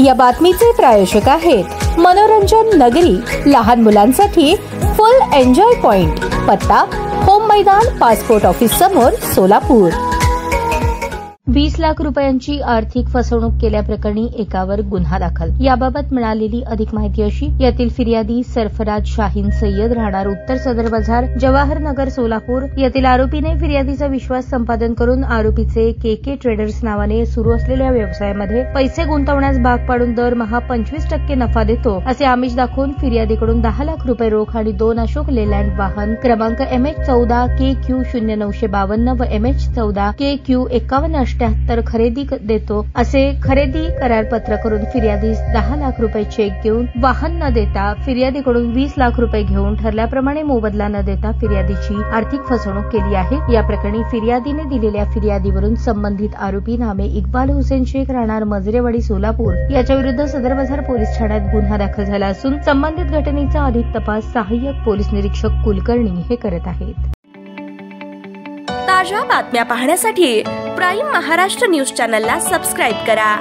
या बातमीचे प्रायोजक आहेत मनोरंजन नगरी, लहान मुलांसाठी फुल एन्जॉय पॉइंट, पत्ता होम मैदान, पासपोर्ट ऑफिस समोर, सोलापूर। 20 लाख रुपयांची आर्थिक फसवणूक केल्याप्रकरणी एकावर गुन्हा दाखल। याबाबत मिळालेली अधिक माहिती अशी, यातील फिर्यादी सरफराज शाहीन सय्यद, राहणार उत्तर सदर बाजार, जवाहर नगर, सोलापूर यातील आरोपीने फिर्यादीचा विश्वास संपादन करून आरोपीचे के ट्रेडर्स नावाने सुरू असलेल्या व्यवसायामध्ये पैसे गुंतवण्यास भाग पाडून दरमहा 25% नफा देतो असे आमिष दाखवून फिर्यादीकडून 10 लाख रुपये रोख आणि 2 अशोक लेलँड वाहन क्रमांक MH14 KQ 0952 व MH14 KQ 5178 खरेदी देतो असे खरेदी करारपत्र करून फिर्यादीस 10 लाख रुपये चेक घेऊन वाहन न देता फिर्यादीकडून 20 लाख रुपये घेऊन ठरल्याप्रमाणे मोबदला न देता फिर्यादीची आर्थिक फसवणूक केली आहे। या प्रकरणी फिर्यादीने दिलेल्या फिर्यादीवरून संबंधित आरोपी नामे इक्बाल हुसेन शेख, राहणार मजरेवाडी, सोलापूर याच्या विरुद्ध सदर बाजार पोलीस ठाण्यात गुन्हा दाखल झाला असून संबंधित घटनेचा अधिक तपास सहाय्यक पोलीस निरीक्षक कुलकर्णी हे करत आहेत। ताज्या बातम्या पाहण्यासाठी प्राईम महाराष्ट्र न्यूज चॅनलला सबस्क्राईब करा।